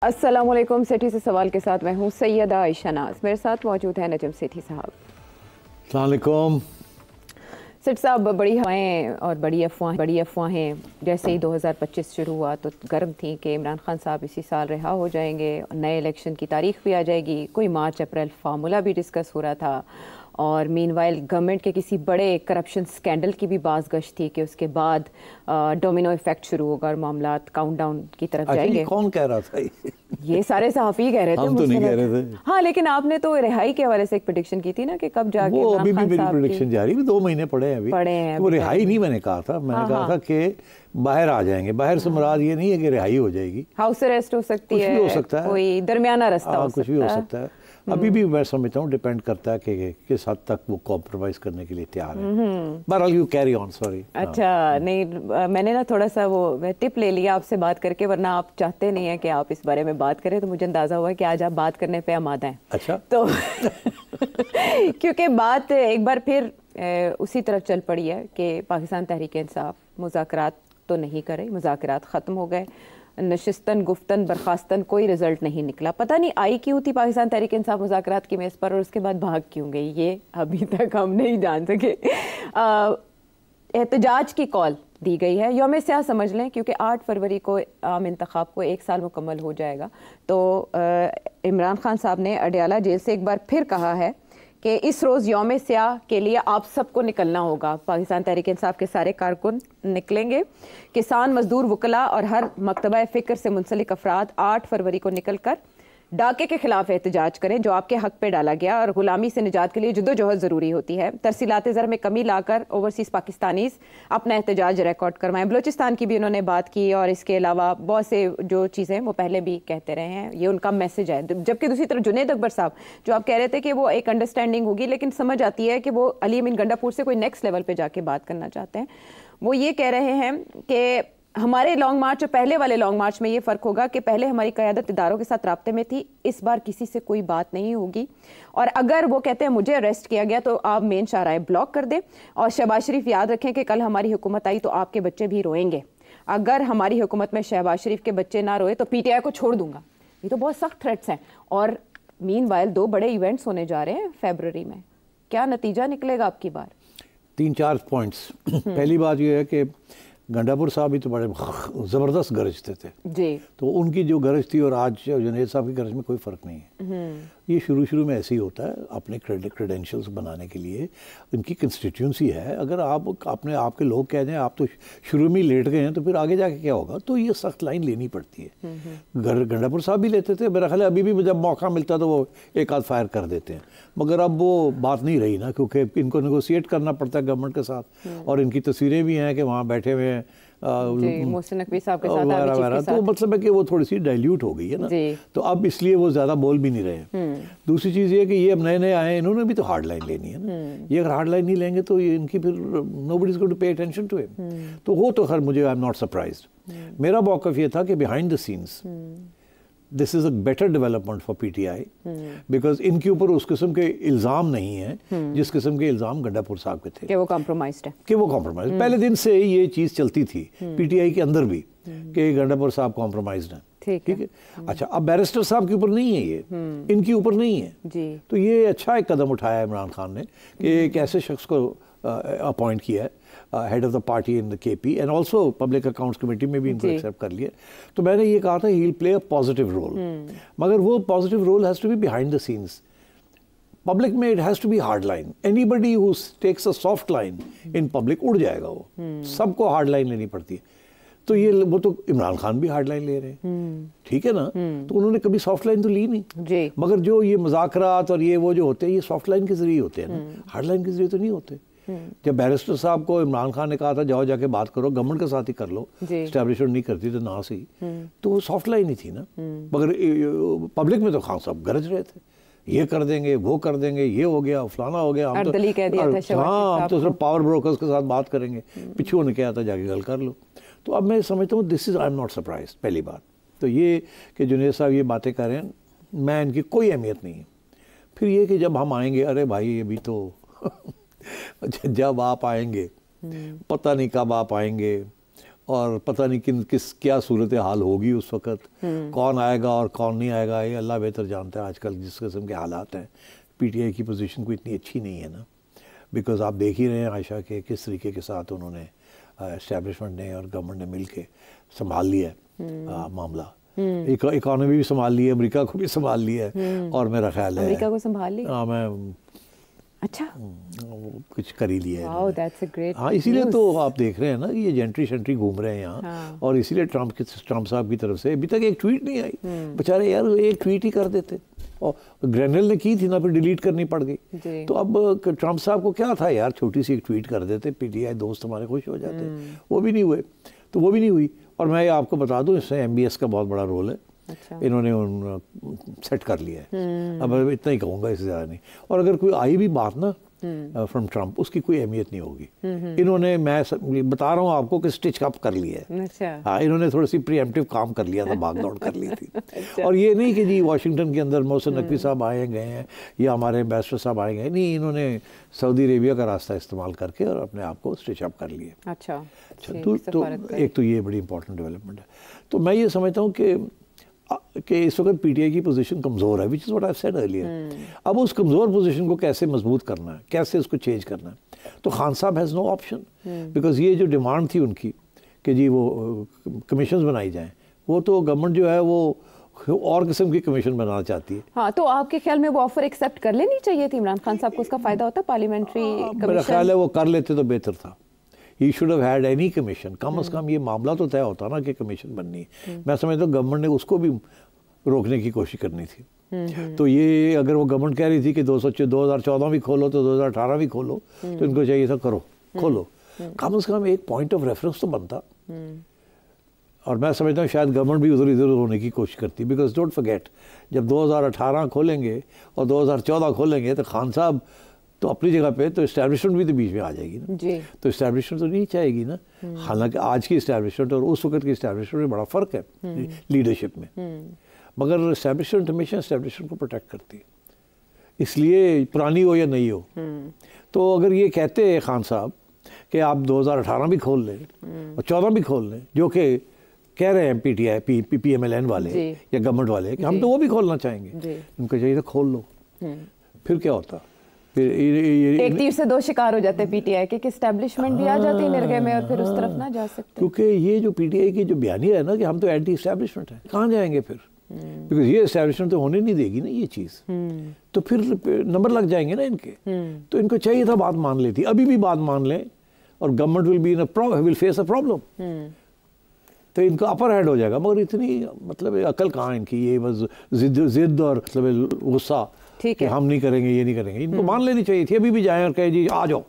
अस्सलाम वालेकुम। सेठी से सवाल के साथ मैं हूँ सैयदा आयशा नाज, मेरे साथ मौजूद है नजम सेठी साहब। अस्सलाम वालेकुम। सेठ साहब, बड़ी हवाएं और बड़ी अफवाहें जैसे ही 2025 शुरू हुआ तो गर्म थी कि इमरान खान साहब इसी साल रिहा हो जाएंगे, नए इलेक्शन की तारीख भी आ जाएगी, कोई मार्च अप्रैल फार्मूला भी डिस्कस हो रहा था, और मीनवाइल गवर्नमेंट के किसी बड़े करप्शन स्कैंडल की भी बाज़गश थी कि उसके बाद डोमिनो इफेक्ट शुरू होगा और मामलात काउंटडाउन की तरफ जाएंगे। कौन कह रहा था ये सारे सहाफ़ी कह रहे थे, हम तो नहीं कह रहे थे। हाँ, लेकिन आपने तो रिहाई के हवाले से एक प्रेडिक्शन की थी ना कि कब जाके वो अभी भी इमरान मेरी खान साहब प्रेडिक्शन जारी है, 2 महीने पड़े हैं। वो रिहाई नहीं मैंने कहा था, मैंने कहा था कि बाहर आ जाएंगे। बाहर से मुराद ये नहीं है कि रिहाई हो जाएगी, हाउस अरेस्ट हो सकती है, कुछ भी हो सकता है, कोई दरमियाना रास्ता हो सकता है, कुछ भी हो सकता है। अभी भी मैं समझता हूँ डिपेंड करता है कि किस हद तक वो कॉम्प्रोमाइज करने के लिए तैयार है। बहरहाल यू कैरी ऑन। सॉरी। अच्छा, नहीं, मैंने ना थोड़ा सा वो टिप ले लिया आपसे बात करके, वरना आप चाहते नहीं है कि आप इस बारे में बात करें, तो मुझे अंदाजा हुआ कि आज आप बात करने पे आमादा हैं। अच्छा। तो क्योंकि बात एक बार फिर उसी तरफ चल पड़ी है कि पाकिस्तान तहरीक इंसाफ मुज़ाकरात तो नहीं करे, मुज़ाकरात ख़त्म हो गए, नशिस्तन गुफ्तन बर्खास्तन कोई रिजल्ट नहीं निकला। पता नहीं आई क्यों थी पाकिस्तान तहरीक इंसाफ मुज़ाकरात की मेज़ पर और उसके बाद भाग क्यों गई, ये अभी तक हम नहीं जान सके। एहतजाज की कॉल दी गई है, यौम स्याह समझ लें, क्योंकि 8 फरवरी को आम इंतखाब को 1 साल मुकम्मल हो जाएगा। तो इमरान खान साहब ने अडयाला जेल से एक बार फिर कहा है कि इस रोज़ यौम स्याह के लिए आप सबको निकलना होगा। पाकिस्तान तहरीक इंसाफ के सारे कारकुन निकलेंगे, किसान, मजदूर, वकला और हर मकतबा फ़िक्र से मुंसलिक अफराद 8 फरवरी को निकल कर डाके के खिलाफ एहतजाज करें जो आपके हक पे डाला गया, और गुलामी से निजात के लिए जद्दोजहद ज़रूरी होती है। तरसीलात ज़र में कमी लाकर ओवरसीज़ पाकिस्तानीज़ अपना एहतजाज रिकॉर्ड करवाएं। बलूचिस्तान की भी उन्होंने बात की, और इसके अलावा बहुत से जो चीज़ें वो पहले भी कहते रहे हैं, ये उनका मैसेज है। जबकि दूसरी तरफ जुनैद अकबर साहब जो आप कह रहे थे कि वो एक अंडरस्टैंडिंग होगी, लेकिन समझ आती है कि वो अली अमीन गंडापुर से कोई नेक्स्ट लेवल पर जाके बात करना चाहते हैं। वो ये कह रहे हैं कि हमारे लॉन्ग मार्च और पहले वाले लॉन्ग मार्च में ये फ़र्क होगा कि पहले हमारी क़यादत इदारों के साथ राब्ते में थी, इस बार किसी से कोई बात नहीं होगी, और अगर वो कहते हैं मुझे अरेस्ट किया गया तो आप मेन शाहराह ब्लॉक कर दें, और शहबाज शरीफ याद रखें कि कल हमारी हुकूमत आई तो आपके बच्चे भी रोएंगे, अगर हमारी हुकूमत में शहबाज शरीफ के बच्चे ना रोए तो PTI को छोड़ दूंगा। ये तो बहुत सख्त थ्रेट्स हैं। और मीनवाइल 2 बड़े इवेंट्स होने जा रहे हैं फरवरी में, क्या नतीजा निकलेगा आपकी बार? 3-4 पॉइंट्स। पहली बात यह है कि गंडापुर साहब भी तो बड़े ज़बरदस्त गरजते थे जी, तो उनकी जो गरज थी और आज जुनैद साहब की गरज में कोई फ़र्क नहीं है। ये शुरू में ऐसे ही होता है, अपने क्रेडेंशियल्स बनाने के लिए उनकी कंस्टिट्यूंसी है। अगर आप अपने आपके लोग कह दें आप तो शुरू में ही लेट गए हैं तो फिर आगे जाके क्या होगा, तो ये सख्त लाइन लेनी पड़ती है। गंडापुर साहब भी लेते थे, मेरा ख्याल है अभी भी जब मौका मिलता तो वो एक आध फायर कर देते हैं, मगर अब वो बात नहीं रही ना, क्योंकि इनको नेगोशिएट करना पड़ता है गवर्नमेंट के साथ, और इनकी तस्वीरें भी हैं कि वहाँ बैठे हुए हैं मोहसिन नकवी साहब के साथ, तो मतलब है कि वो थोड़ी सी डाइल्यूट हो गई है ना, तो अब इसलिए वो ज़्यादा बोल भी नहीं रहे। दूसरी चीज़ ये कि ये अब नए आए हैं, इन्होंने भी तो हार्ड लाइन लेनी है ना। ये अगर हार्ड लाइन नहीं लेंगे तो ये इनकी फिर nobody is going to pay attention to him. तो वो तो खैर मुझे आई एम नॉट सरप्राइज्ड। मेरा मौक़िफ़ ये था कि behind the scenes this is a better development for PTI, because इनके ऊपर उस किस्म के इल्ज़ाम नहीं हैं जिस किस्म के इल्ज़ाम गंडापुर साहब के थे कि वो कॉम्प्रोमाइज्ड है, पहले दिन से ये चीज़ चलती थी PTI के अंदर भी कि गंडापुर साहब कॉम्प्रोमाइज्ड हैं। ठीक है। अच्छा, अब बैरिस्टर साहब के ऊपर नहीं है ये, इनके ऊपर नहीं है जी। तो ये अच्छा एक कदम उठाया इमरान खान ने कि एक ऐसे शख्स को अपॉइंट किया है head of the party in the KP, and also public accounts committee में भी इनको एक्सेप्ट कर लिया। तो मैंने ये कहा था he will play a positive role, मगर वो positive role has to be behind the scenes. Public में it has to be hard line. Anybody who takes a soft line in public उड़ जाएगा वो, सबको हार्ड लाइन लेनी पड़ती है। तो ये वो तो इमरान खान भी हार्ड लाइन ले रहे हैं, ठीक है ना, तो उन्होंने कभी सॉफ्ट लाइन तो ली नहीं जी। मगर जो ये मुज़ाकरात और ये वो जो होते हैं ये सॉफ्ट लाइन के जरिए होते हैं ना, हार्ड लाइन के जरिए तो नहीं होते। जब बैरिस्टर साहब को इमरान खान ने कहा था जाओ जाके बात करो, गवर्नमेंट के साथ ही कर लो, एस्टैब्लिशमेंट नहीं करती तो ना सही, तो वो सॉफ्ट लाइन ही थी ना। मगर पब्लिक में तो खान साहब गरज रहे थे, ये कर देंगे, वो कर देंगे, ये हो गया, फलाना हो गया, हम तो हाँ हम तो सिर्फ पावर ब्रोकर्स के साथ बात करेंगे, पिछू ने क्या था जाके गल कर लो। तो अब मैं समझता हूँ this is I am not surprise. पहली बात तो ये कि जुनैद साहब ये बातें कर रहे हैं, मैं इनकी कोई अहमियत नहीं है। फिर ये कि जब हम आएंगे, अरे भाई अभी तो जब आप आएंगे पता नहीं कब आप आएंगे, اور پتہ نہیں کیا صورت حال ہوگی اس وقت، کون آئے گا اور کون نہیں آئے گا، یہ اللہ بہتر جانتا ہے۔ آج کل جس قسم کے حالات ہیں، پی ٹی آئی کی پوزیشن کو اتنی اچھی نہیں ہے نا، بیکاز آپ دیکھ ہی رہے ہیں عائشہ کہ کس طریقے کے ساتھ انہوں نے اسٹیبلشمنٹ نے اور گورنمنٹ نے مل کے سنبھال لیا ہے معاملہ، اکانومی بھی سنبھال لی ہے، امریکہ کو بھی سنبھال لیا ہے، اور میرا خیال ہے امریکہ کو سنبھال لی، ہاں میں اچھا کچھ کر ہی لیا ہے۔ ہاں اسی لیے تو آپ دیکھ رہے ہیں نا کہ یہ جینٹری شنٹری گھوم رہے ہیں یہاں، اور اسی لیے ٹرمپ صاحب کی طرف سے ابھی تک ایک ٹویٹ نہیں آئی، بیچارے یار ایک ٹویٹ ہی کر دیتے، اور گرینل نے کی تھی نا، پھر ڈیلیٹ کرنی پڑ گئی، تو اب ٹرمپ صاحب کو کیا تھا یار، چھوٹی سی ایک ٹویٹ کر دیتے، پی ٹی آئی دوست ہمارے خوش ہو جاتے، وہ بھی نہیں ہوئے، تو وہ بھی نہیں ہوئی۔ اور میں آپ کو بتا دوں اس میں ایم بی ایس کا بہت بڑا رول ہے، انہوں نے سیٹ کر لیا ہے، اب اتنا ہی کہوں گا، اس سے زیادہ نہیں۔ اور اگر کوئی آئی بھی بات نا فرام ٹرمپ، اس کی کوئی اہمیت نہیں ہوگی، انہوں نے، میں بتا رہا ہوں آپ کو کہ سٹچ اپ کر لیا ہے، ہاں انہوں نے تھوڑی سی پری ایمپٹیو کام کر لیا تھا، بھاگ دوڑ کر لی تھی، اور یہ نہیں کہ جی واشنگٹن کے اندر محسن نقوی صاحب آئے گئے ہیں یا ہمارے ایمبیسڈر صاحب آئے گئے، نہیں، انہوں نے سعودی عربیہ کا راستہ استعمال کر کے اور اپنے آپ کو سٹچ اپ کر لیا۔ اچھا، تو ایک تو یہ بڑی امپورٹنٹ ڈیولپمنٹ ہے۔ تو میں یہ سمجھتا ہوں کہ اس وقت پی ٹی آئی کی پوزیشن کمزور ہے، which is what I've said earlier۔ اب اس کمزور پوزیشن کو کیسے مضبوط کرنا ہے، کیسے اس کو چینج کرنا ہے، تو خان صاحب ہیز نو آپشن، بیکاز یہ جو ڈیمانڈ تھی ان کی کہ جی وہ کمیشنز بنائی جائیں، وہ تو گورنمنٹ جو ہے وہ اور قسم کی کمیشن بنانا چاہتی ہے۔ ہاں، تو آپ کے خیال میں وہ آفر ایکسیپٹ کر لینی چاہیے تھی عمران خان صاحب کو، اس کا فائدہ ہوتا پارلیمنٹری کمیشن؟ میرا خیال ہے وہ کر لیتے تو بہتر تھا، he should have had any commission, کم از کم یہ معاملہ تو طے ہوتا نا کہ کمیشن بننی ہے۔ میں سمجھتا ہوں گورنمنٹ نے اس کو بھی روکنے کی کوشش کرنی تھی، تو یہ اگر وہ گورنمنٹ کہہ رہی تھی کہ 2014 بھی کھولو تو 2018 بھی کھولو، تو ان کو چاہیے تھا کرو، کھولو، کم از کم ایک پوائنٹ آف ریفرنس تو بنتا۔ اور میں سمجھتا ہوں شاید گورنمنٹ بھی ادھر ادھر ہونے کی کوشش کرتی، بیکاز ڈونٹ فرگیٹ جب 2018 کھولیں گے اور 2014 کھولیں گے تو خان صاحب تو اپنی جگہ پہ، تو اسٹیبلشمنٹ بھی تو بیچ میں آ جائے گی نا، تو اسٹیبلشمنٹ تو نہیں چاہے گی نا، حالانکہ آج کی اسٹیبلشمنٹ اور اس وقت کی اسٹیبلشمنٹ میں بڑا فرق ہے لیڈرشپ میں، مگر اسٹیبلشمنٹ ہمیشہ اسٹیبلشمنٹ کو پروٹیکٹ کرتی ہے، اس لیے پرانی ہو یا نہیں ہو۔ تو اگر یہ کہتے ہیں خان صاحب کہ آپ 2018 بھی کھول لیں اور 14 بھی کھول لیں، جو کہ کہہ رہے ہیں P T I P M L N والے یا گورنمنٹ والے کہ ہم تو وہ بھی کھولنا چاہیں گے، ان کو چاہیے تھا کھول لو، پھر کیا ہوتا، پھر ایک تیر سے دو شکار ہو جاتے پی ٹی آئی کے، کہ اسٹیبلشمنٹ بھی آ جاتی ہے نرگے میں اور پھر اس طرف نہ جا سکتے، کیونکہ یہ جو پی ٹی آئی کی جو بیانیہ ہے نا کہ ہم تو اینٹی اسٹیبلشمنٹ ہیں، کہاں جائیں گے پھر، بیکاز یہ اسٹیبلشمنٹ تو ہونے نہیں دے گی نا یہ چیز، تو پھر نمبر لگ جائیں گے نا ان کے، تو ان کو چاہیے تھا بات مان لیتی، ابھی بھی بات مان لیں اور government will face a problem, تو ان کا اپر ہیڈ ہو جائے گا، مگر اتنی مطلب عقل کہاں ان کی، یہ بس ضد اور مطلب غصہ کہ ہم نہیں کریں گے، یہ نہیں کریں گے، ان کو مان لینی چاہیے تھی، ابھی بھی جائیں اور کہیں جی آ جاؤ،